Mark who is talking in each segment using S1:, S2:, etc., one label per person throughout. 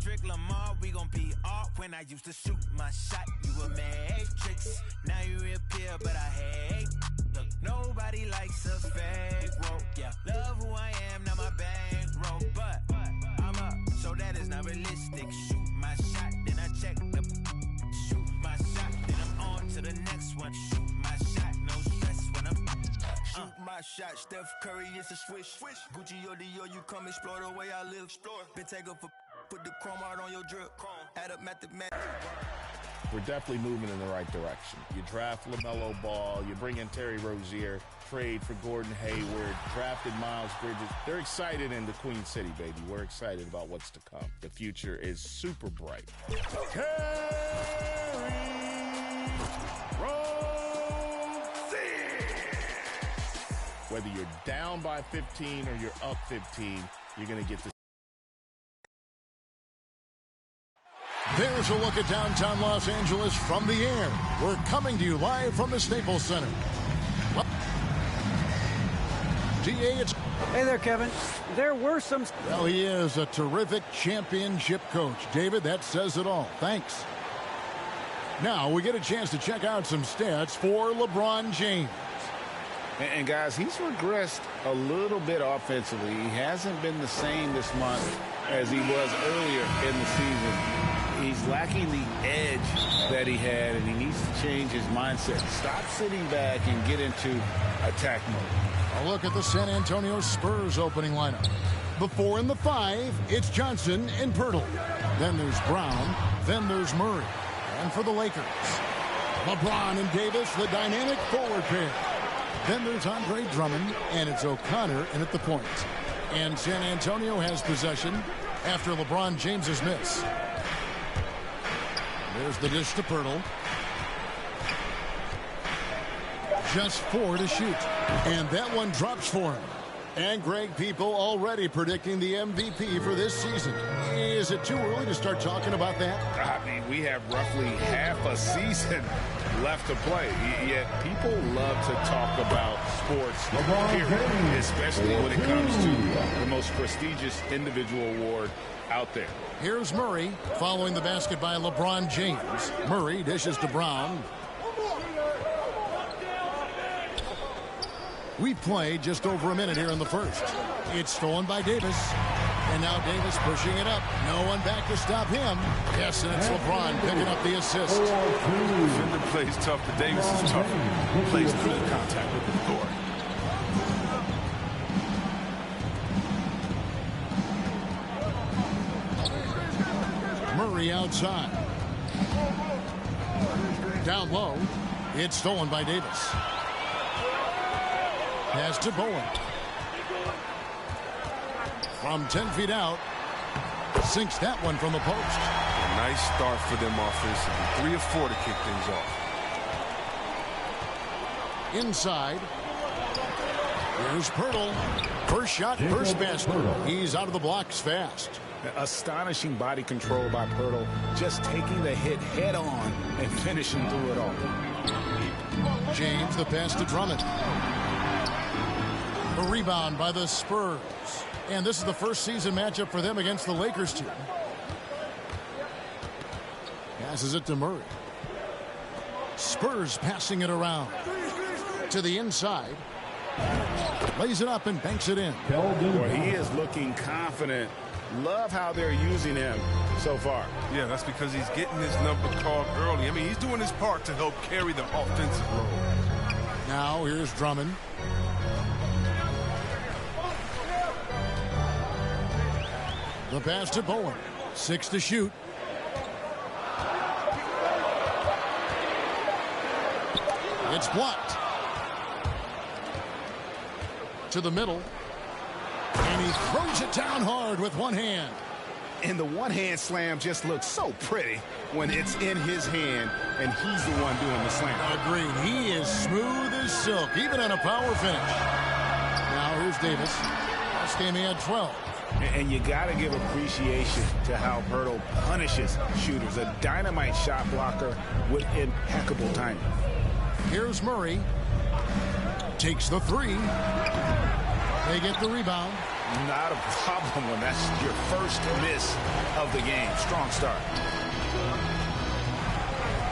S1: Kendrick Lamar, we gon' be off. When I used to shoot my shot, you a matrix. Now you reappear, but I hate. Look, nobody likes a fake woke. Yeah, love who I am, not my bankroll. But I'm up, so that is not realistic. Shoot my shot, then I check the. Shoot my shot, then I'm on to the next one. Shoot my shot, no stress when I'm. Shoot my shot, Steph Curry, it's a swish. Gucci or Dior, you come explore the way I live. Been taken for put the chrome out on your drip. Add up mathematics.
S2: We're definitely moving in the right direction. You draft LaMelo Ball, you bring in Terry Rozier, trade for Gordon Hayward, drafted Miles Bridges. They're excited in the Queen City, baby. We're excited about what's to come. The future is super bright. Terry Rozier! Whether you're down by 15 or you're up 15, you're going to get this.
S3: There's a look at downtown Los Angeles from the air. We're coming to you live from the Staples Center. Hey
S4: there, Kevin. There were some...
S3: Well, he is a terrific championship coach. David, that says it all. Thanks. Now we get a chance to check out some stats for LeBron James.
S5: And guys, he's regressed a little bit offensively. He hasn't been the same this month as he was earlier in the season. He's lacking the edge that he had, and he needs to change his mindset. Stop sitting back and get into attack mode.
S3: A look at the San Antonio Spurs opening lineup. The 4 and the 5, it's Johnson and Pirtle. Then there's Brown. Then there's Murray. And for the Lakers, LeBron and Davis, the dynamic forward pair. Then there's Andre Drummond, and it's O'Connor in at the point. And San Antonio has possession after LeBron James's miss. There's the dish to Pirtle. Just 4 to shoot. And that one drops for him. And Greg, people already predicting the MVP for this season. Is it too early to start talking about that?
S5: I mean, we have roughly half a season left to play. Yet people love to talk about sports, period, especially when it comes to the most prestigious individual award out there.
S3: Here's Murray following the basket by LeBron James. Murray dishes to Brown. We played just over a minute here in the first. It's stolen by Davis. And now Davis pushing it up. No one back to stop him. Yes, and it's LeBron picking up the assist.
S6: Defender plays tough, but Davis is tougher. He plays through the contact with the authority.
S3: Murray outside. Down low. It's stolen by Davis. Pass to Bowen. From 10 feet out. Sinks that one from the post.
S6: A nice start for them offensively. 3 of 4 to kick things off.
S3: Inside. Here's Pirtle. First shot, first basket. He's out of the blocks fast.
S5: Astonishing body control by Pirtle. Just taking the hit head on and finishing through it all.
S3: James, the pass to Drummond. A rebound by the Spurs. And this is the first season matchup for them against the Lakers team. Passes it to Murray. Spurs passing it around. To the inside. Lays it up and banks it in.
S5: Boy, he is looking confident. Love how they're using him so far.
S6: Yeah, that's because he's getting his number called early. I mean, he's doing his part to help carry the offensive load.
S3: Now here's Drummond. The pass to Bowen. 6 to shoot. It's blocked. To the middle. And he throws it down hard with one hand.
S5: And the one-hand slam just looks so pretty when it's in his hand and he's the one doing the slam.
S3: Agreed. He is smooth as silk, even on a power finish. Now here's Davis. Last game he had 12.
S5: And you got to give appreciation to how Pirtle punishes shooters. A dynamite shot blocker with impeccable timing.
S3: Here's Murray. Takes the 3. They get the rebound.
S5: Not a problem when that's your first miss of the game. Strong start.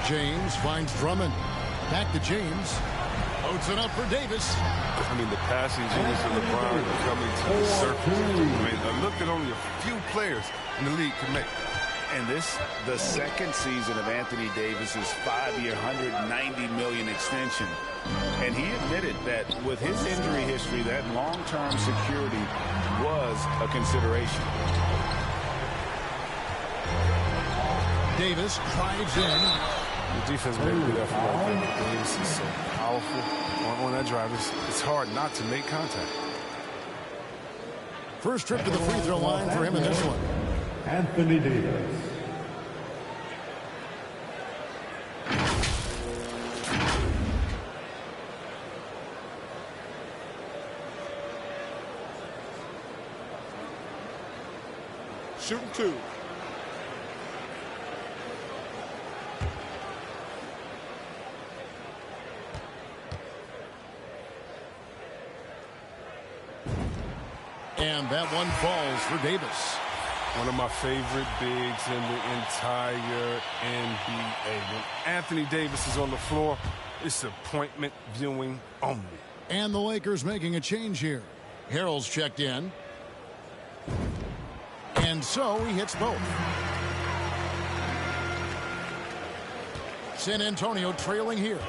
S3: James finds Drummond. Back to James. Loads it up for Davis.
S6: I mean, the passing genius of LeBron coming to the surface. I mean, a look that only a few players in the league can make.
S5: And this, the second season of Anthony Davis's 5-year, $190 million extension. And he admitted that with his injury history, that long-term security was a consideration.
S3: Davis drives in.
S6: The defense made good effort right there. Davis is so powerful on that drive. It's hard not to make contact.
S3: First trip to the free throw line for him in this one.
S7: Anthony Davis.
S2: Shooting two.
S3: And that one falls for Davis.
S6: One of my favorite bigs in the entire NBA. When Anthony Davis is on the floor, it's appointment viewing only.
S3: And the Lakers making a change here. Harrell's checked in. And so he hits both. San Antonio trailing here.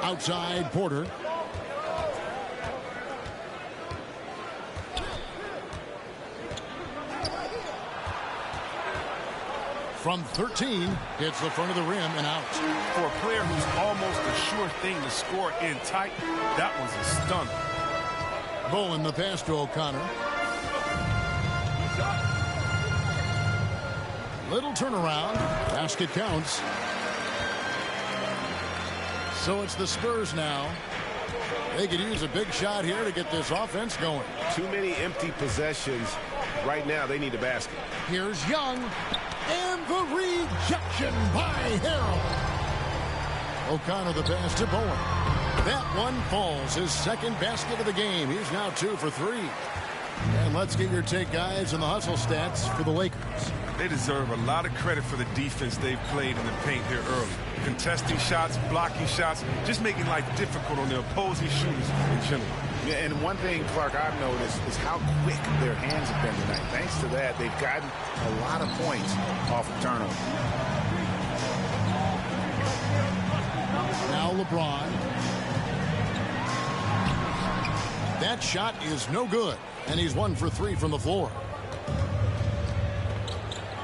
S3: Outside Porter. From 13, hits the front of the rim and out.
S6: For a player who's almost a sure thing to score in tight, that was a stunner.
S3: Bowen the pass to O'Connor. Little turnaround. Basket counts. So it's the Spurs now. They could use a big shot here to get this offense going.
S8: Too many empty possessions. Right now, they need a basket.
S3: Here's Young. And the rejection by Harrell. O'Connor the pass to Bowen. That one falls. His second basket of the game. He's now 2 for 3. And let's get your take, guys, on the hustle stats for the Lakers.
S6: They deserve a lot of credit for the defense they've played in the paint here early. Contesting shots, blocking shots, just making life difficult on the opposing shooters in general.
S5: Yeah, and one thing, Clark, I've noticed is how quick their hands have been tonight. Thanks to that, they've gotten a lot of points off of turnover.
S3: Now LeBron. That shot is no good, and he's 1 for 3 from the floor.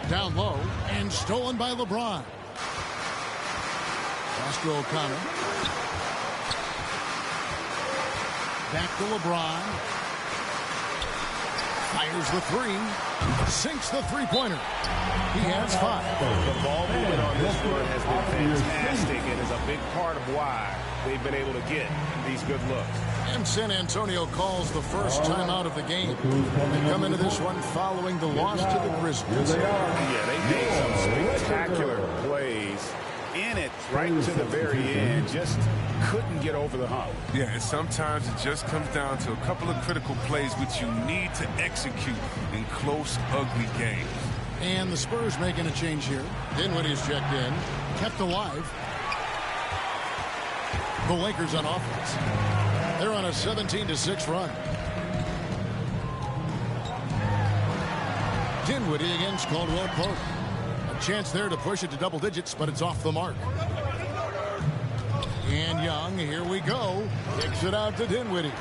S3: Down low, and stolen by LeBron. Pass to O'Connor. Back to LeBron. Fires the 3. Sinks the three-pointer. He has 5.
S8: The ball movement on this run has been fantastic and is a big part of why they've been able to get these good looks.
S3: And San Antonio calls the first timeout of the game. They come into this one following the loss to the Grizzlies.
S5: Yeah, they made some spectacular plays in it right to the very end. Just couldn't get over the hump.
S6: Yeah, and sometimes it just comes down to a couple of critical plays which you need to execute in close, ugly games.
S3: And the Spurs making a change here. Dinwiddie's checked in. Kept alive. The Lakers on offense. They're on a 17-6 run. Dinwiddie against Caldwell Pope. A chance there to push it to double digits, but it's off the mark. And Young, here we go. Kicks it out to Dinwiddie.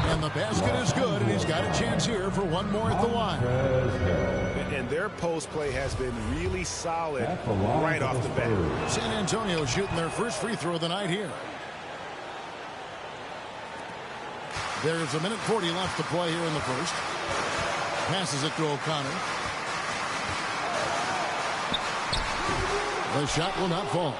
S3: And the basket is good, and he's got a chance here for one more at the line.
S8: And their post play has been really solid right off the bat.
S3: San Antonio shooting their first free throw of the night here. There's 1:40 left to play here in the first. Passes it to O'Connor. The shot will not fall.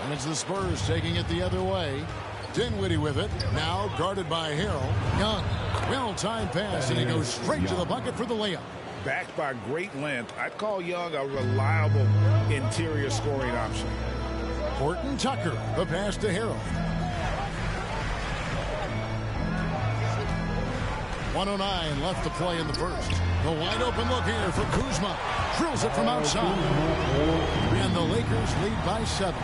S3: And it's the Spurs taking it the other way. Dinwiddie with it. Now guarded by Harrell. Young. Well-timed pass, and he goes straight to the bucket for the layup.
S5: Backed by great length, I'd call Young a reliable interior scoring option.
S3: Horton Tucker, the pass to Harrell. 1:09 left to play in the first. The wide open look here for Kuzma. Drills it from outside. And the Lakers lead by 7.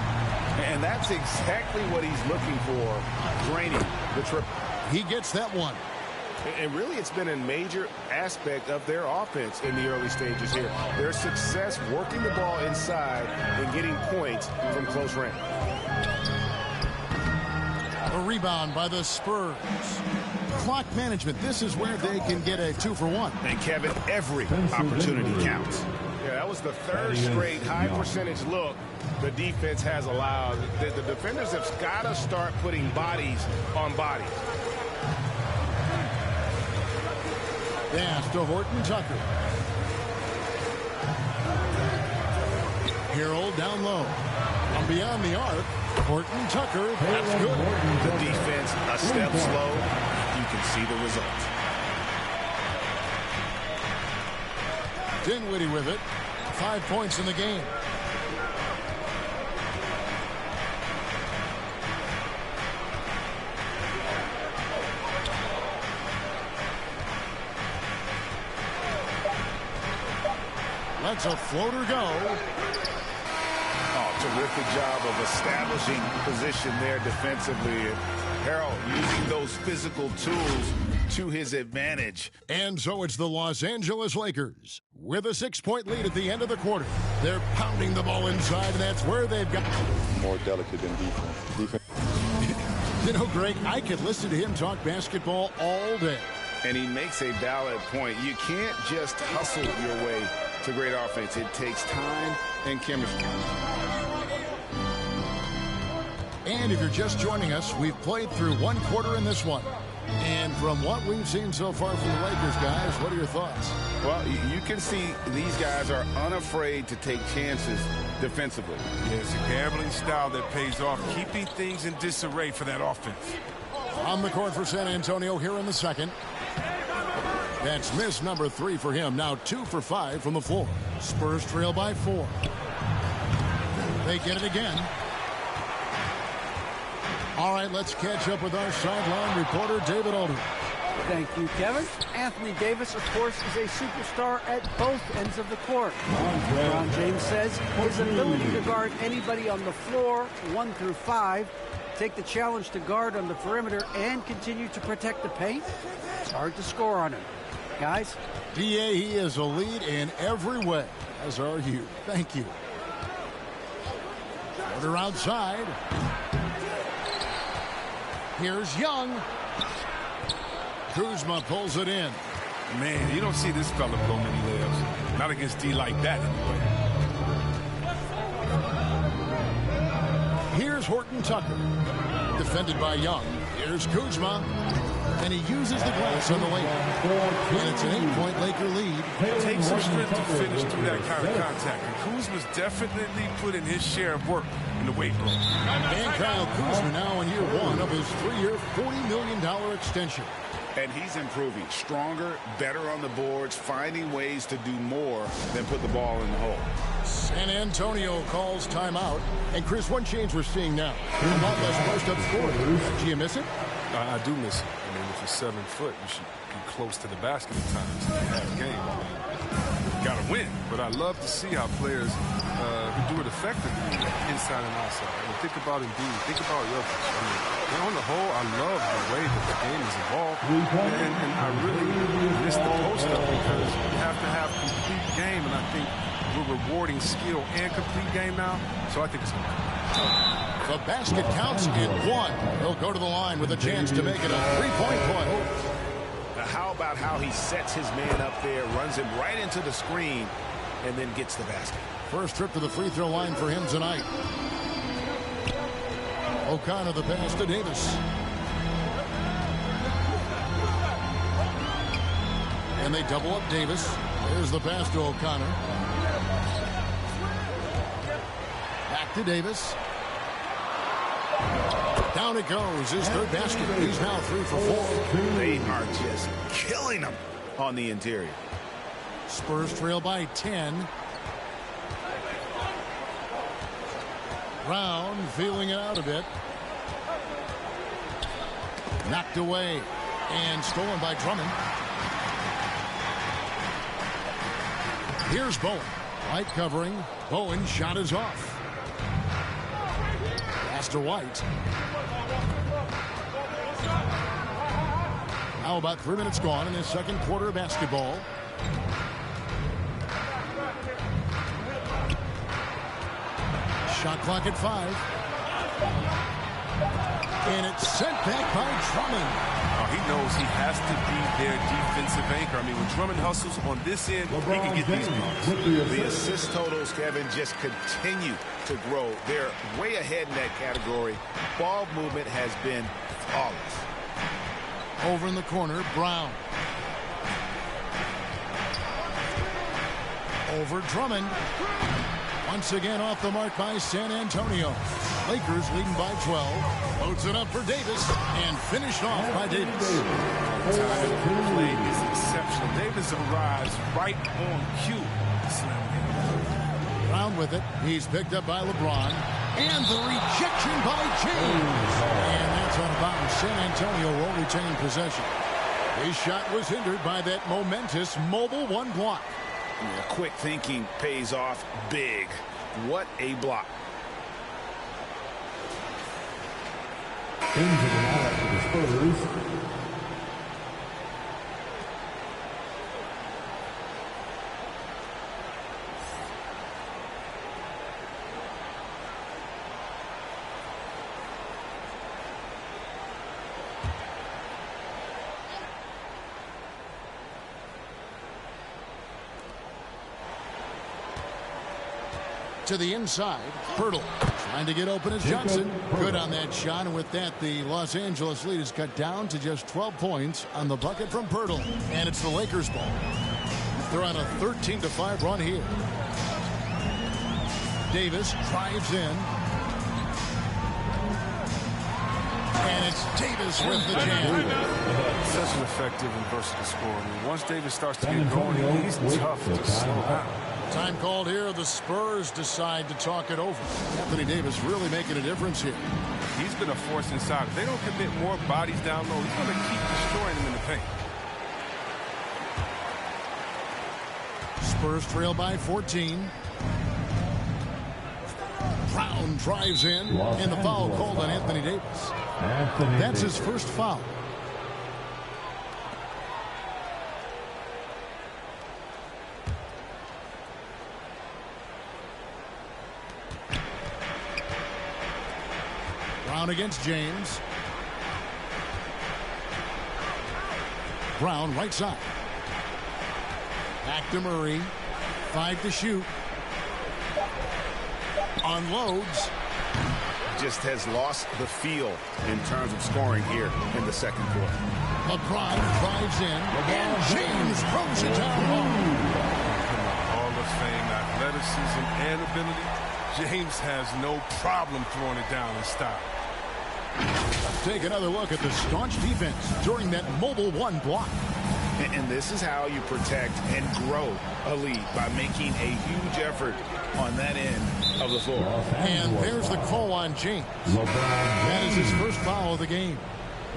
S5: And that's exactly what he's looking for, draining the triple.
S3: He gets that one.
S8: And really, it's been a major aspect of their offense in the early stages here. Their success working the ball inside and getting points from close range.
S3: A rebound by the Spurs. Clock management. This is where they can get a 2-for-1.
S5: And, Kevin, every opportunity counts.
S8: Yeah, that was the third straight high-percentage look the defense has allowed. The defenders have got to start putting bodies on bodies.
S3: Pass to Horton Tucker. Harold down low. From beyond the arc, Horton Tucker. That's good.
S5: The defense a step slow. You can see the result.
S3: Dinwiddie with it. 5 points in the game. Let's a floater go.
S5: Oh, terrific job of establishing position there defensively. Harold using those physical tools to his advantage.
S3: And so it's the Los Angeles Lakers with a 6-point lead at the end of the quarter. They're pounding the ball inside, and that's where they've got
S9: more delicate than defense.
S3: You know, Greg, I could listen to him talk basketball all day.
S5: And he makes a valid point. You can't just hustle your way to great offense. It takes time and chemistry.
S3: And if you're just joining us, we've played through one quarter in this one. And from what we've seen so far from the Lakers, guys, what are your thoughts?
S5: Well, you can see these guys are unafraid to take chances defensively.
S6: Yeah, it's a gambling style that pays off, keeping things in disarray for that offense.
S3: On the court for San Antonio here in the second. That's miss number 3 for him. Now 2 for 5 from the floor. Spurs trail by 4. They get it again. All right, let's catch up with our sideline reporter, David Aldridge.
S4: Thank you, Kevin. Anthony Davis, of course, is a superstar at both ends of the court. LeBron James says his ability to guard anybody on the floor, 1 through 5, take the challenge to guard on the perimeter and continue to protect the paint, it's hard to score on him. Guys?
S3: DA, he is a lead in every way, as are you. Thank you. Order outside. Here's Young. Kuzma pulls it in.
S6: Man, you don't see this fella blow many layups. Not against D like that, anyway.
S3: Here's Horton Tucker. Defended by Young. Here's Kuzma. And he uses the glass on the lane. And it's an 8-point Laker lead.
S6: It takes some strength to finish through that kind of contact. And Kuzma's definitely put in his share of work in the weight room.
S3: And Kyle Kuzma now in year 1 of his 3-year, $40 million extension.
S5: And he's improving. Stronger, better on the boards, finding ways to do more than put the ball in the hole.
S3: San Antonio calls timeout. And, Chris, one change we're seeing now. A lot less post-up scoring. Do you miss it?
S6: I do miss it. I mean, if you're 7 foot, you should be close to the basket at times in the game. I mean, got to win. But I love to see how players who do it effectively inside and outside. I mean, think about Embiid. Think about Jokic. I mean, on the whole, I love the way that the game is evolved. And I really miss the post-up because you have to have complete game. And I think we're rewarding skill and complete game now. So I think it's going to come.
S3: The basket counts in 1. He'll go to the line with a chance to make it a 3-point play.
S8: Now, how about how he sets his man up there, runs him right into the screen, and then gets the basket.
S3: First trip to the free throw line for him tonight. O'Connor the pass to Davis. And they double up Davis. There's the pass to O'Connor. Back to Davis. Down it goes. His third basket. He's now 3 for 4.
S5: They are just killing him on the interior.
S3: Spurs trail by 10. Brown feeling it out a bit. Knocked away. And stolen by Drummond. Here's Bowen. White covering. Bowen's shot is off. Pass to White. Now about 3 minutes gone in the second quarter of basketball. Shot clock at 5. And it's sent back by Drummond.
S6: Oh, he knows he has to be their defensive anchor. I mean, when Drummond hustles on this end, he can get these blocks.
S8: The assist totals, Kevin, just continue to grow. They're way ahead in that category. Ball movement has been flawless.
S3: Over in the corner, Brown. Over Drummond. Once again off the mark by San Antonio. Lakers leading by 12. Loads it up for Davis and finished off by Davis.
S6: Time of the play is exceptional. Davis arrives right on cue.
S3: Brown with it. He's picked up by LeBron. And the rejection by James. And that's out of bounds. San Antonio will retain possession. His shot was hindered by that momentous mobile one block.
S8: Yeah, quick thinking pays off big. What a block.
S7: Into the lineup for the Spurs.
S3: To the inside, Pirtle trying to get open as Johnson. Good on that shot, and with that, the Los Angeles lead is cut down to just 12 points on the bucket from Pirtle. And it's the Lakers' ball. They're on a 13-5 run here. Davis drives in. And it's Davis with the jam.
S6: Such an effective and versatile scorer. I mean, once Davis starts to get going, he's tough to slow down.
S3: Time called here. The Spurs decide to talk it over. Anthony Davis really making a difference here.
S6: He's been a force inside. If they don't commit more bodies down low, he's going to keep destroying them in the paint.
S3: Spurs trail by 14. Brown drives in, and the foul called on Anthony Davis. That's his first foul. Brown against James. Brown right side. Back to Murray. 5 to shoot. Unloads.
S8: Just has lost the feel in terms of scoring here in the second quarter.
S3: LeBron drives in, and James throws it down low.
S6: Hall of Fame athleticism and ability. James has no problem throwing it down in style.
S3: Take another look at the staunch defense during that mobile one block.
S8: And this is how you protect and grow a lead, by making a huge effort on that end of the floor.
S3: And there's the call on James. That is his first foul of the game.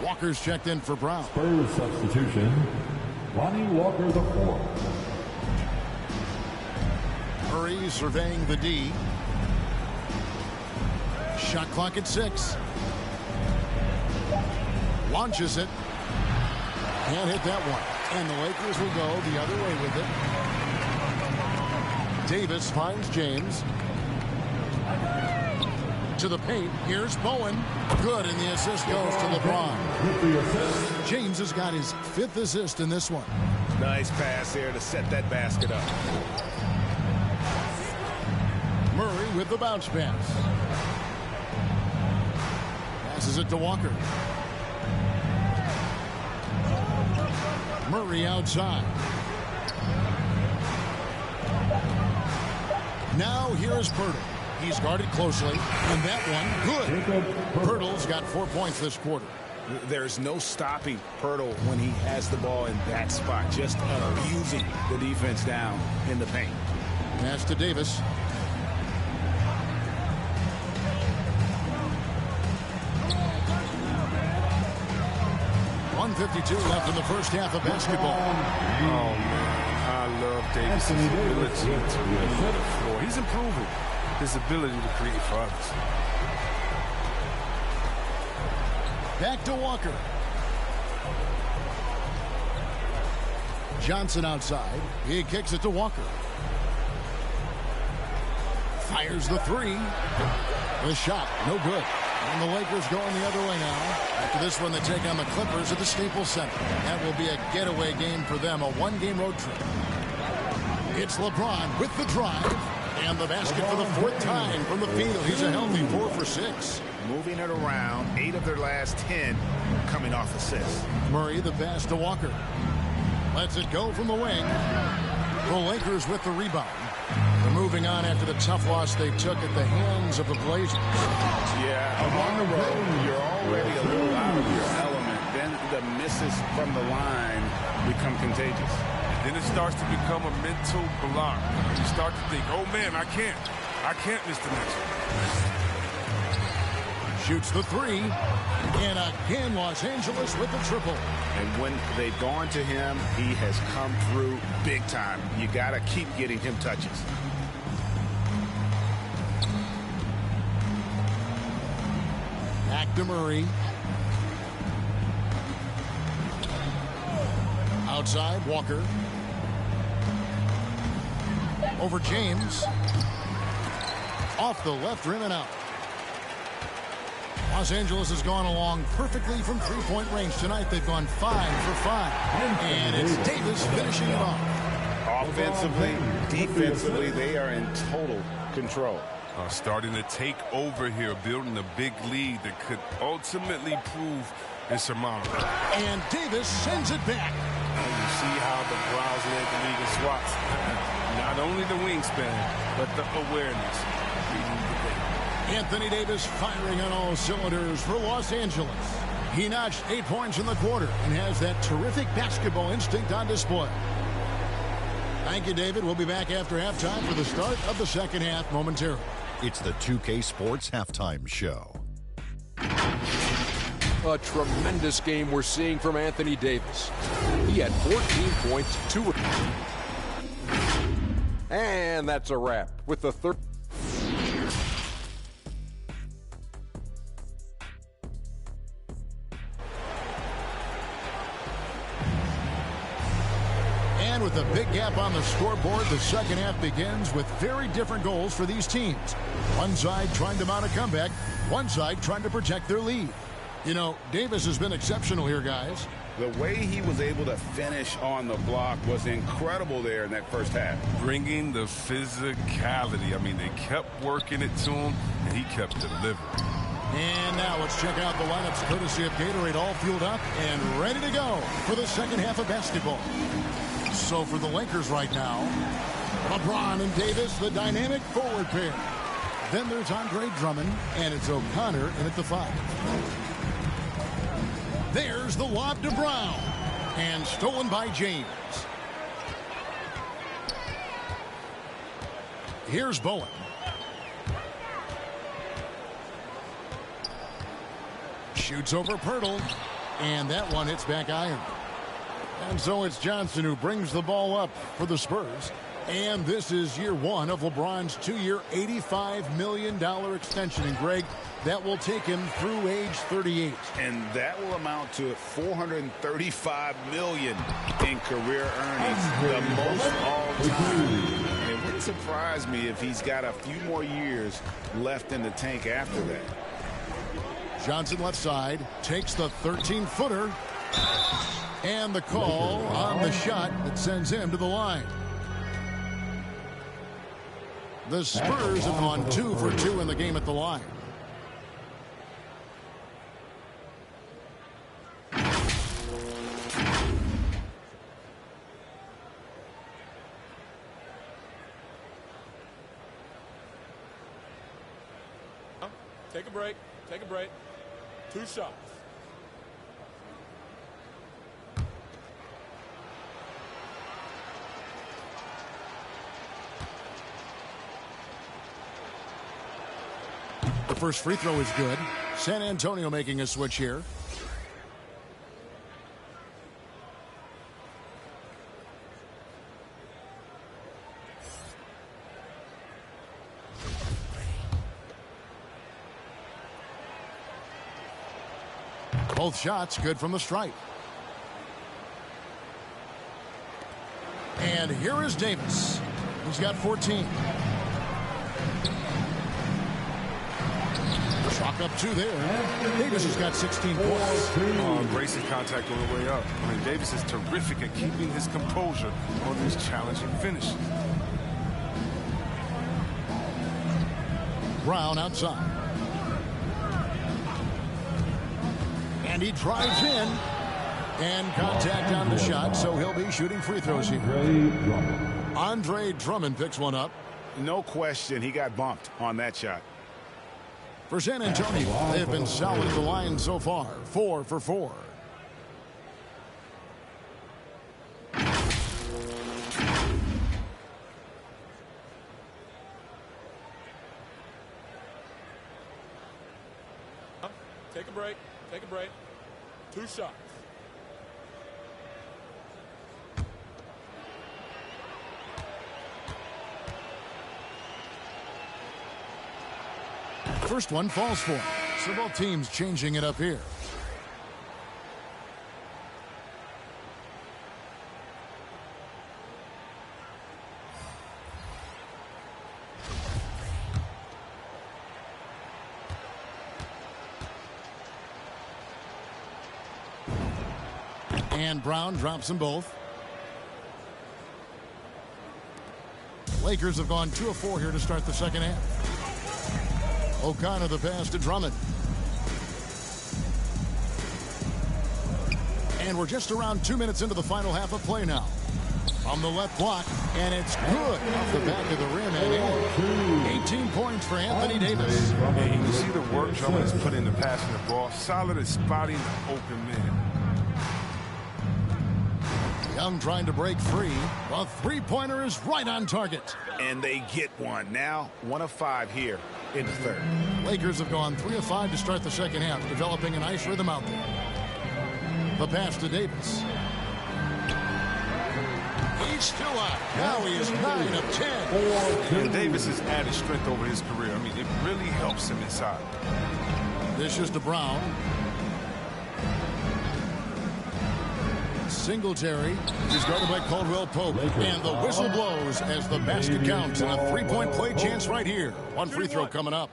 S3: Walker's checked in for Brown.
S7: Spurs substitution. Lonnie Walker the fourth.
S3: Murray surveying the D. Shot clock at 6. Launches it. Can't hit that one. And the Lakers will go the other way with it. Davis finds James. To the paint. Here's Bowen. Good, and the assist goes to LeBron. James has got his 5th assist in this one.
S8: Nice pass there to set that basket up.
S3: Murray with the bounce pass. Passes it to Walker. Murray outside. Now here's Pirtle. He's guarded closely, and that one good. Pirtle's got 4 points this quarter.
S8: There's no stopping Pirtle when he has the ball in that spot, just abusing the defense down in the paint.
S3: Pass to Davis. 1:52 left in the first half of basketball.
S6: Oh, man. I love Davis' ability to read the floor. He's improving his ability to create for others.
S3: Back to Walker. Johnson outside. He kicks it to Walker. Fires the three. The shot, no good. And the Lakers going the other way now. After this one, they take on the Clippers at the Staples Center. That will be a getaway game for them, a one-game road trip. It's LeBron with the drive. And the basket for the fourth time from the field. He's a healthy 4 for 6.
S5: Moving it around, 8 of their last 10 coming off assists.
S3: Murray, the pass to Walker. Lets it go from the wing. The Lakers with the rebound. They're moving on after the tough loss they took at the hands of the Blazers.
S5: Yeah, on the road, you're already a little out of your element. Then the misses from the line become contagious.
S6: Then it starts to become a mental block. You start to think, oh, man, I can't miss the next one.
S3: Shoots the three. And again, Los Angeles with the triple.
S5: And when they've gone to him, he has come through big time. You got to keep getting him touches.
S3: Back to Murray. Outside, Walker. Over James. Off the left rim and out. Los Angeles has gone along perfectly from three-point range. Tonight they've gone 5 for 5. And it's Davis finishing it off.
S5: Offensively, defensively, they are in total control.
S6: Starting to take over here, building a big lead that could ultimately prove insurmountable.
S3: And Davis sends it back.
S6: You see how the Browns led the league in swats. Not only the wingspan, but the awareness.
S3: Anthony Davis firing on all cylinders for Los Angeles. He notched 8 points in the quarter and has that terrific basketball instinct on display. Thank you, David. We'll be back after halftime for the start of the second half momentarily.
S10: It's the 2K Sports Halftime Show.
S11: A tremendous game we're seeing from Anthony Davis. He had 14 points, 2. And that's a wrap with the third.
S3: And with a big gap on the scoreboard, the second half begins with very different goals for these teams. One side trying to mount a comeback, one side trying to protect their lead. You know, Davis has been exceptional here, guys.
S5: The way he was able to finish on the block was incredible there in that first half.
S6: Bringing the physicality. I mean, they kept working it to him, and he kept delivering.
S3: And now let's check out the lineups courtesy of Gatorade, all fueled up and ready to go for the second half of basketball. So for the Lakers right now, LeBron and Davis, the dynamic forward pair. Then there's Andre Drummond, and it's O'Connor in at the 5. There's the lob to Brown, and stolen by James. Here's Bowen. Shoots over Pirtle, and that one hits back iron. And so it's Johnson who brings the ball up for the Spurs. And this is year one of LeBron's 2-year, $85 million extension. And, Greg, that will take him through age 38.
S5: And that will amount to $435 million in career earnings, the most all-time. It wouldn't surprise me if he's got a few more years left in the tank after that.
S3: Johnson left side, takes the 13-footer. And the call on the shot that sends him to the line. The Spurs have gone 2 for 2 in the game at the line.
S12: Take a break. Take a break. 2 shots.
S3: The first free throw is good. San Antonio making a switch here. Both shots good from the stripe. And here is Davis. He's got 14. Chalk up 2 there. Davis has got 16 points.
S6: Racing contact on the way up. I mean, Davis is terrific at keeping his composure on these challenging finishes.
S3: Brown outside. And he drives in. And contact on the shot, so he'll be shooting free throws here. Andre Drummond picks one up.
S8: No question, he got bumped on that shot.
S3: For San Antonio, they've been solid at the line so far. 4 for 4.
S12: Take a break. Take a break. 2 shots.
S3: First one falls for him. So both teams changing it up here. And Brown drops them both. Lakers have gone 2 of 4 here to start the second half. O'Connor the pass to Drummond. And we're just around 2 minutes into the final half of play now. On the left block, and it's good off the back of the rim and in. 18 points for Anthony Davis.
S6: And you can see the work Drummond has put into passing the ball. Solid at spotting the open man.
S3: Young trying to break free. A three-pointer is right on target.
S8: And they get one. Now 1 of 5 here in the third.
S3: Lakers have gone 3 of 5 to start the second half, developing a nice rhythm out there. The pass to Davis. He's still out. Now he is 9 of 10.
S6: And Davis has added strength over his career. I mean, it really helps him inside.
S3: This is to Brown. Singletary is guarded by Caldwell Pope. And the whistle blows as the basket counts. And a three-point play chance right here. One free throw coming up.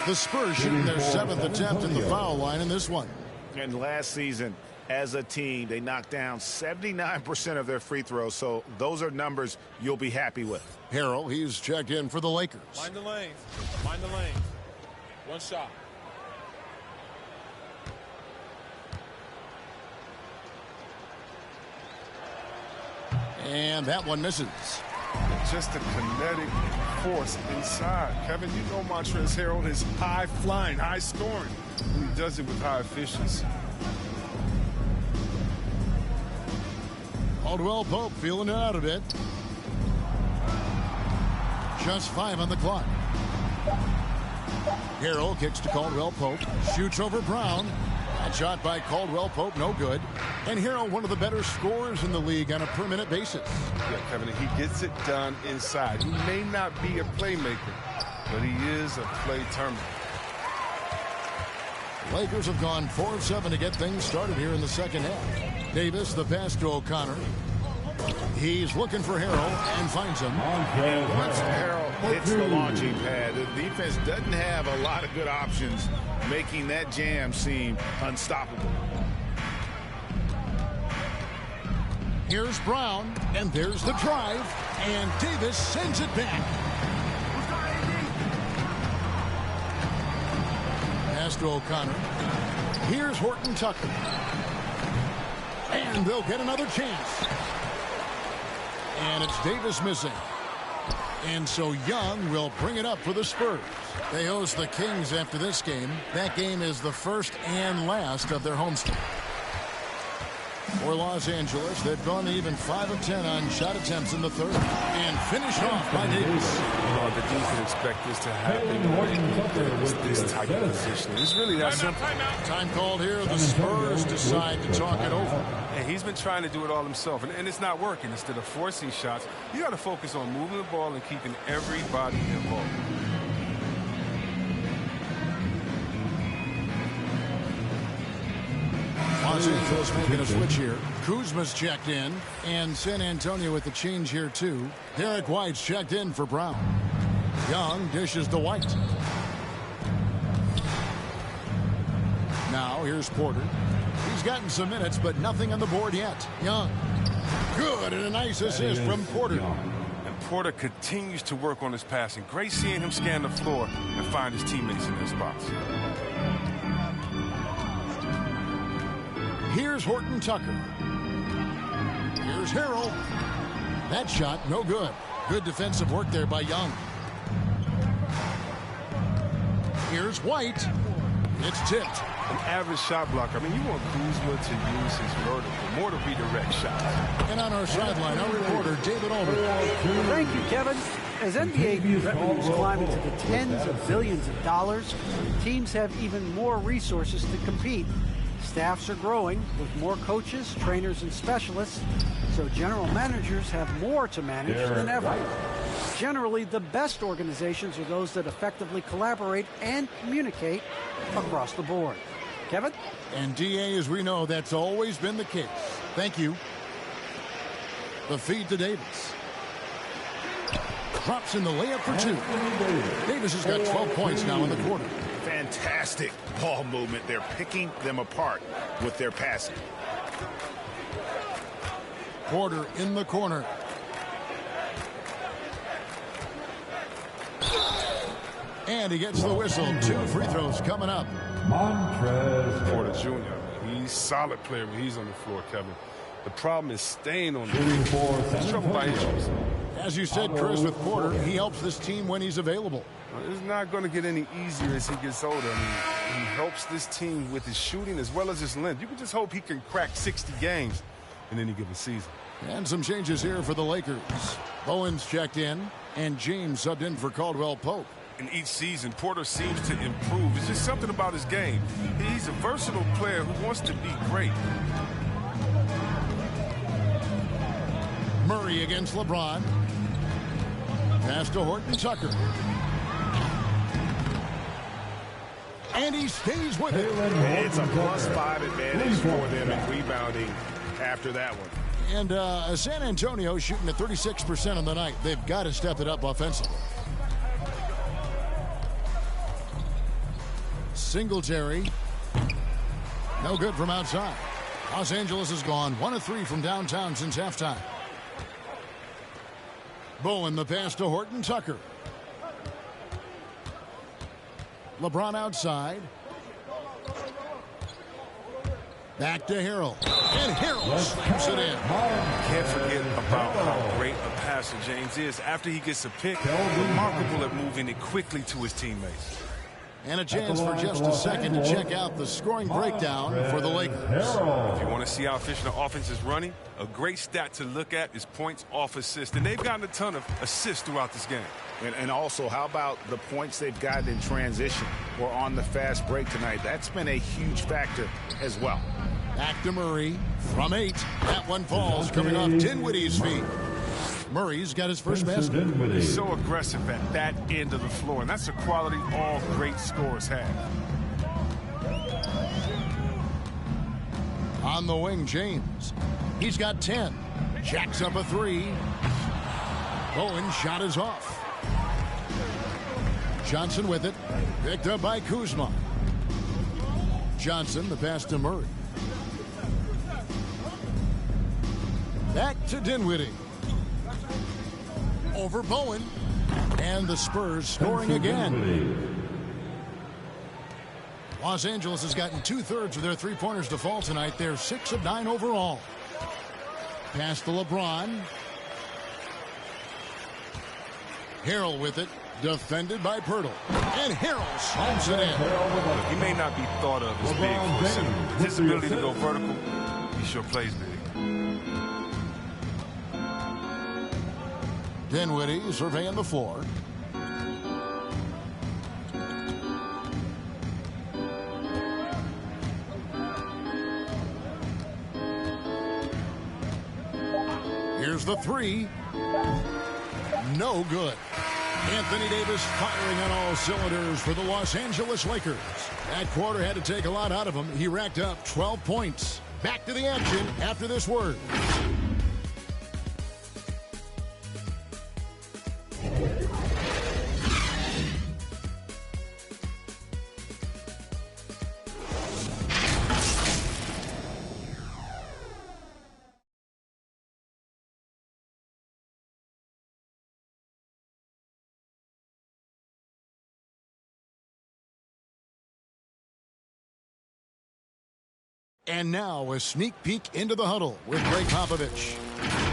S3: The Spurs shooting their 7th attempt in the foul line in this one.
S8: And last season, as a team, they knocked down 79% of their free throws. So those are numbers you'll be happy with.
S3: Harrell, he's checked in for the Lakers.
S12: Mind the lanes. Mind the lanes. 1 shot.
S3: And that one misses.
S6: Just a kinetic force inside. Kevin, you know Montrezl Harrell is high flying, high scoring. He does it with high efficiency.
S3: Caldwell Pope feeling it out a bit. Just 5 on the clock. Harrell kicks to Caldwell Pope. Shoots over Brown. That shot by Caldwell Pope, no good. And Harrell, one of the better scorers in the league on a per-minute basis.
S6: Yeah, Kevin, he gets it done inside. He may not be a playmaker, but he is a play terminator.
S3: Lakers have gone 4 of 7 to get things started here in the second half. Davis, the pass to O'Connor. He's looking for Harrell and finds him.
S8: And once Harrell hits the launching pad, the defense doesn't have a lot of good options, making that jam seem unstoppable.
S3: Here's Brown, and there's the drive, and Davis sends it back. Pass to O'Connor. Here's Horton Tucker. And they'll get another chance. And it's Davis missing. And so Young will bring it up for the Spurs. They host the Kings after this game. That game is the first and last of their homestand. For Los Angeles, they've gone even 5 of 10 on shot attempts in the third. And finished off by Davis.
S6: The defense expect this to happen. This type of position. It's really that simple.
S3: Time called here. The Spurs decide to talk it over.
S6: And he's been trying to do it all himself, and it's not working. Instead of forcing shots, you got to focus on moving the ball and keeping everybody involved.
S3: Los Angeles making a switch here. Kuzma's checked in, and San Antonio with the change here too. Derek White's checked in for Brown. Young dishes to White. Now here's Porter. He's gotten some minutes, but nothing on the board yet. Young. Good, and a nice assist from Porter.
S6: And Porter continues to work on his passing. Great seeing him scan the floor and find his teammates in their spots.
S3: Here's Horton Tucker. Here's Harrell. That shot, no good. Good defensive work there by Young. Here's White. It's tipped.
S6: An average shot blocker. I mean, you want Kuzma to use his vertical more to redirect shots.
S3: And on our sideline, our reporter, David Aldridge.
S4: Thank you, Kevin. As NBA revenues climb into the tens of billions of dollars, teams have even more resources to compete. Staffs are growing with more coaches, trainers, and specialists, so general managers have more to manage than ever. Generally, the best organizations are those that effectively collaborate and communicate across the board. Kevin?
S3: And DA, as we know, that's always been the case. Thank you. The feed to Davis. Drops in the layup for two. Davis has got 12 points now in the quarter.
S5: Fantastic ball movement. They're picking them apart with their passing.
S3: Porter in the corner. And he gets the whistle. 2 free throws coming up.
S6: Porter Jr. He's a solid player when he's on the floor, Kevin. The problem is staying on the floor. He's troubled by injuries.
S3: As you said, Chris, with Porter, he helps this team when he's available.
S6: It's not going to get any easier as he gets older. I mean, he helps this team with his shooting as well as his length. You can just hope he can crack 60 games in any given season.
S3: And some changes here for the Lakers. Bowen's checked in, and James subbed in for Caldwell Pope.
S6: In each season, Porter seems to improve. It's just something about his game. He's a versatile player who wants to be great.
S3: Murray against LeBron. Pass to Horton Tucker. And he stays with it.
S8: It's a +5 advantage for them in rebounding after that one.
S3: And San Antonio shooting at 36% on the night. They've got to step it up offensively. Singletary. No good from outside. Los Angeles has gone 1 of 3 from downtown since halftime. Bowen the pass to Horton Tucker. LeBron outside. Back to Harrell. And Harrell slaps it in.
S6: Can't forget about how great a passer James is. After he gets a pick, remarkable at moving it quickly to his teammates.
S3: And a chance for just a second to check out the scoring breakdown for the Lakers.
S6: If you want to see how efficient the offense is running, a great stat to look at is points off assist. And they've gotten a ton of assists throughout this game.
S5: And also, how about the points they've gotten in transition or on the fast break tonight? That's been a huge factor as well.
S3: Back to Murray from 8. That one falls coming off Dinwiddie's feet. Murray's got his first basket.
S6: He's so aggressive at that end of the floor, and that's a quality all great scorers have.
S3: On the wing, James. He's got 10. Jacks up a 3. Bowen shot is off. Johnson with it. Picked up by Kuzma. Johnson, the pass to Murray. Back to Dinwiddie. Over Bowen. And the Spurs scoring again. Los Angeles has gotten 2/3 of their three-pointers to fall tonight. They're 6 of 9 overall. Pass to LeBron. Harrell with it. Defended by Pirtle. And Harrell slams it in.
S6: He may not be thought of as big for a center. With his ability to go vertical, he sure plays big.
S3: Dinwiddie surveying the floor. Here's the 3. No good. Anthony Davis firing on all cylinders for the Los Angeles Lakers. That quarter had to take a lot out of him. He racked up 12 points. back to the action after this word. And now a sneak peek into the huddle with Greg Popovich.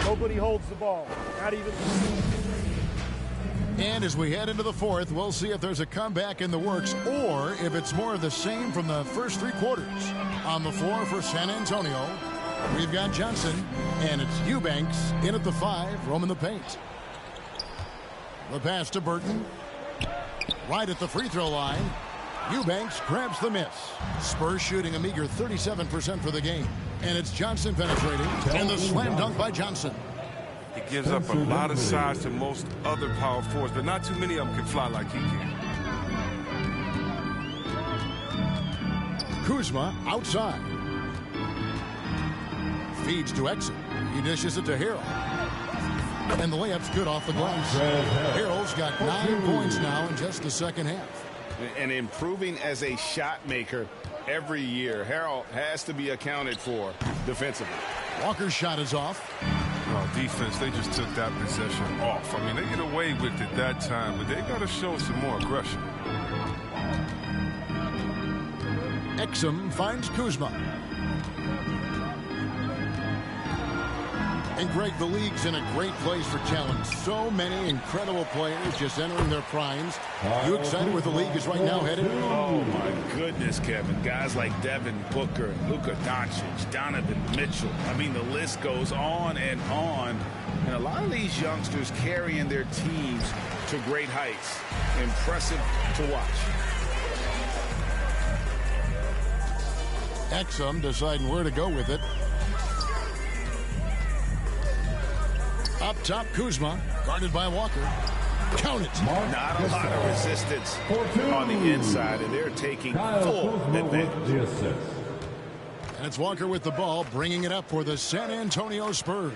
S13: Nobody holds the ball, not even.
S3: And as we head into the fourth, we'll see if there's a comeback in the works or if it's more of the same from the first three quarters. On the floor for San Antonio, we've got Johnson, and it's Eubanks in at the 5, roaming the paint. The pass to Burton. Right at the free throw line. Eubanks grabs the miss. Spurs shooting a meager 37% for the game. And it's Johnson penetrating. And the slam dunk by Johnson.
S6: He gives up a lot of size to most other power forwards, but not too many of them can fly like he can.
S3: Kuzma outside. Feeds to Exum. He dishes it to Harrell. And the layup's good off the glass. Harrell's got 9 points now in just the second half.
S5: And improving as a shot maker every year. Harrell has to be accounted for defensively.
S3: Walker's shot is off.
S6: Oh, defense, they just took that possession off. I mean, they get away with it that time, but they got to show some more aggression.
S3: Exum finds Kuzma. And Greg, the league's in a great place for talent. So many incredible players just entering their primes. You excited where the league is right now headed?
S5: Oh, my goodness, Kevin. Guys like Devin Booker, Luka Doncic, Donovan Mitchell. I mean, the list goes on and on. And a lot of these youngsters carrying their teams to great heights. Impressive to watch.
S3: Exum deciding where to go with it. Up top, Kuzma, guarded by Walker. Count it.
S5: Not a lot of resistance on the inside, and they're taking full advantage.
S3: And it's Walker with the ball, bringing it up for the San Antonio Spurs.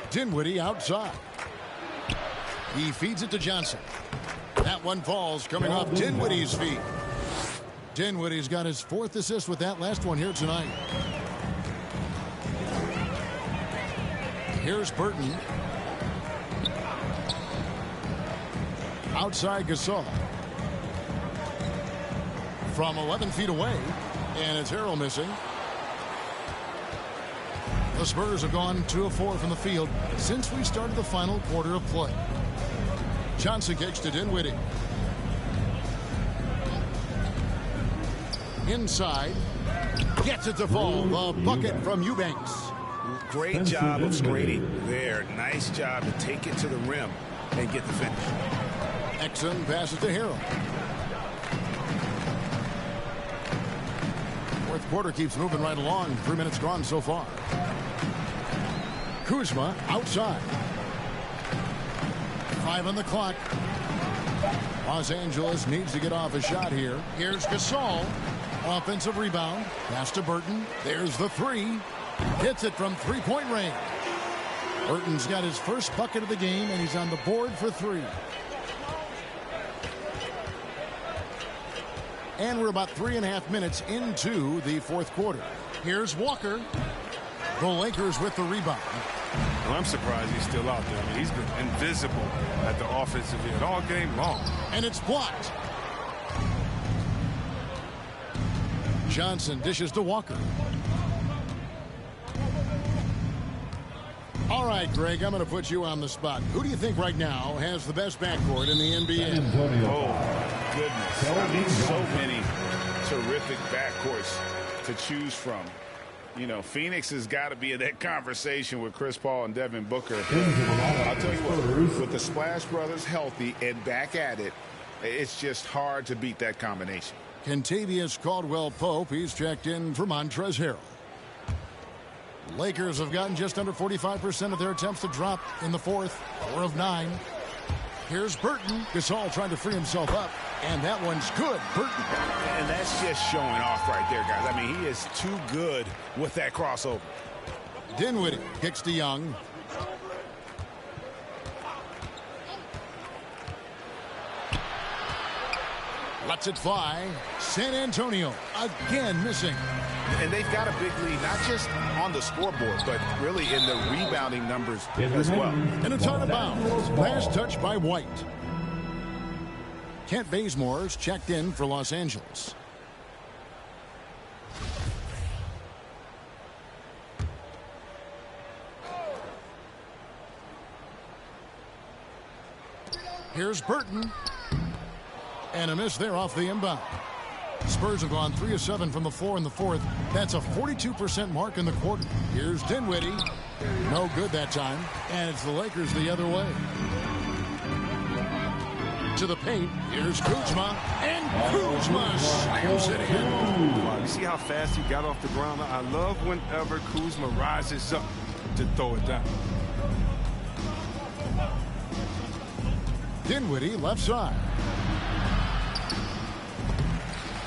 S3: Dinwiddie outside. He feeds it to Johnson. That one falls, coming off Dinwiddie's feet. Dinwiddie's got his 4th assist with that last one here tonight. Here's Burton. Outside Gasol. From 11 feet away. And it's Harrell missing. The Spurs have gone 2 of 4 from the field since we started the final quarter of play. Johnson kicks to Dinwiddie. Inside. Gets it to fall. The bucket from Eubanks.
S5: Great job of screening there. Nice job to take it to the rim and get the finish.
S3: Exum passes to Harrell. Fourth quarter keeps moving right along. 3 minutes gone so far. Kuzma outside. 5 on the clock. Los Angeles needs to get off a shot here. Here's Gasol. Offensive rebound. Pass to Burton. There's the 3. Hits it from 3-point range. Burton's got his first bucket of the game, and he's on the board for 3. And we're about 3.5 minutes into the fourth quarter. Here's Walker. The Lakers with the rebound.
S6: Well, I'm surprised he's still out there. I mean, he's been invisible at the offensive end all game long.
S3: And it's blocked. Johnson dishes to Walker. All right, Greg, I'm going to put you on the spot. Who do you think right now has the best backcourt in the NBA?
S5: Oh, my goodness. I mean, so many terrific backcourts to choose from. You know, Phoenix has got to be in that conversation with Chris Paul and Devin Booker. I'll tell you what, with the Splash Brothers healthy and back at it, it's just hard to beat that combination.
S3: Kentavious Caldwell-Pope, he's checked in for Montrezl Harrell. Lakers have gotten just under 45% of their attempts to drop in the fourth. 4 of 9. Here's Burton. Gasol trying to free himself up. And that one's good. Burton.
S5: And that's just showing off right there, guys. I mean, he is too good with that crossover.
S3: Dinwiddie kicks to Young. Lets it fly. San Antonio again missing.
S5: And they've got a big lead, not just on the scoreboard, but really in the rebounding numbers as well.
S3: And it's out of bounds. Last touch by White. Kent Bazemore's checked in for Los Angeles. Here's Burton. And a miss there off the inbound. Spurs have gone 3 of 7 from the floor in the fourth. That's a 42% mark in the quarter. Here's Dinwiddie. No good that time. And it's the Lakers the other way. To the paint. Here's Kuzma. And Kuzma slams it in.
S6: Wow, you see how fast he got off the ground? I love whenever Kuzma rises up to throw it down.
S3: Dinwiddie left side.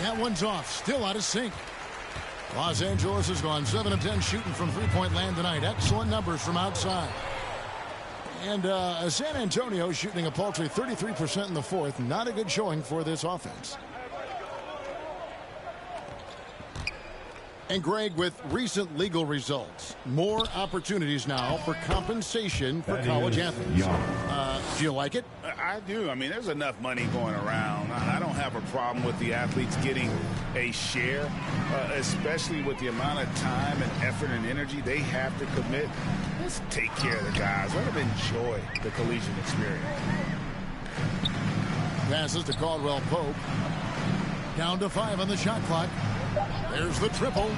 S3: That one's off. Still out of sync. Los Angeles has gone 7 of 10 shooting from three-point land tonight. Excellent numbers from outside. And San Antonio shooting a paltry 33% in the fourth. Not a good showing for this offense. And Greg, with recent legal results, more opportunities now for compensation for college athletes. Do you like it?
S5: I do. I mean, there's enough money going around. I don't have a problem with the athletes getting a share, especially with the amount of time and effort and energy they have to commit. Let's take care of the guys. Let them enjoy the collegiate experience.
S3: Passes to Caldwell Pope. Down to 5 on the shot clock. There's the triple.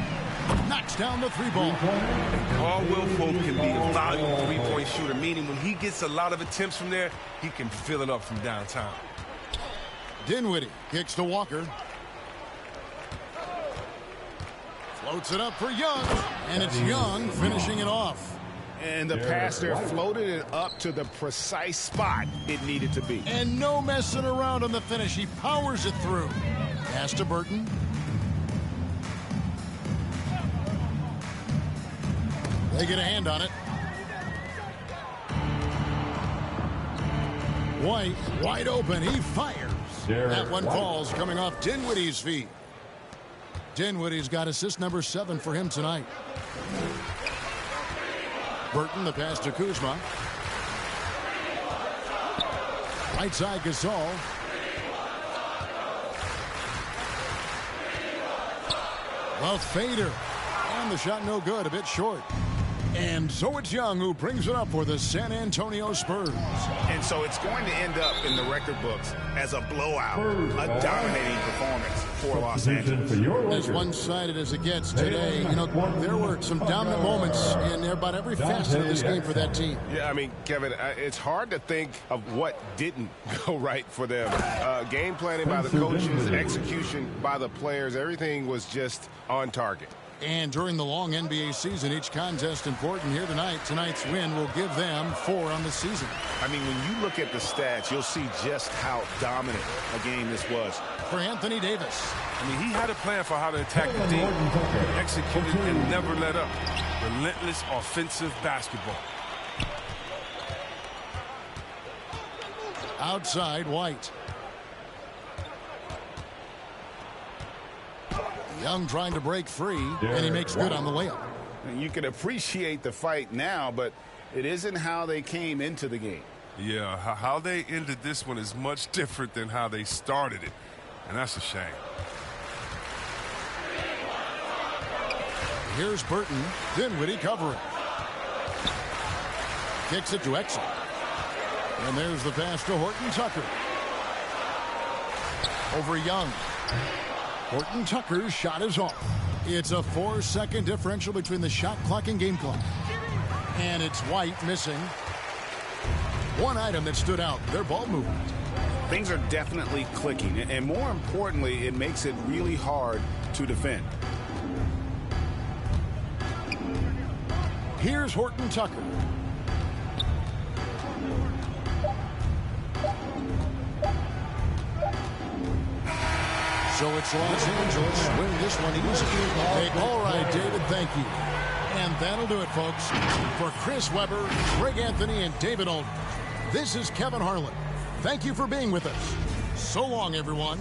S3: Knocks down the three ball.
S6: And Caldwell Pope can be a volume three-point shooter, meaning when he gets a lot of attempts from there, he can fill it up from downtown.
S3: Dinwiddie kicks to Walker. Floats it up for Young. And it's Young finishing it off.
S5: And the pass there floated it up to the precise spot it needed to be.
S3: And no messing around on the finish. He powers it through. Pass to Burton. They get a hand on it. White, wide open. He fires. That one falls, coming off Dinwiddie's feet. Dinwiddie's got assist number 7 for him tonight. Burton, the pass to Kuzma. Right side, Gasol. The fader. And the shot no good, a bit short. And so it's Young who brings it up for the San Antonio Spurs.
S5: And so it's going to end up in the record books as a blowout, a dominating performance for Los Angeles.
S3: As one-sided as it gets today, you know, there were some dominant moments in about every facet of this game for that team.
S8: Yeah, I mean, Kevin, it's hard to think of what didn't go right for them. Game planning by the coaches, execution by the players, everything was just on target.
S3: And during the long NBA season, each contest important here tonight. Tonight's win will give them 4 on the season.
S5: I mean, when you look at the stats, you'll see just how dominant a game this was.
S3: For Anthony Davis.
S6: I mean, he had a plan for how to attack the team. He executed and never let up. Relentless offensive basketball.
S3: Outside, White. Young trying to break free, and he makes good on the layup.
S5: And you can appreciate the fight now, but it isn't how they came into the game.
S6: Yeah, how they ended this one is much different than how they started it, and that's a shame.
S3: Here's Burton. Dinwiddie covering. Kicks it to Exum. And there's the pass to Horton Tucker. Over Young. Horton Tucker's shot is off. It's a 4-second differential between the shot clock and game clock. And it's White missing. One item that stood out, their ball movement.
S5: Things are definitely clicking, and more importantly, it makes it really hard to defend.
S3: Here's Horton Tucker. So it's Los Angeles win this one easy. Hey, all right, David, thank you. And that'll do it, folks. For Chris Webber, Greg Anthony, and David Olden, this is Kevin Harlan. Thank you for being with us. So long, everyone.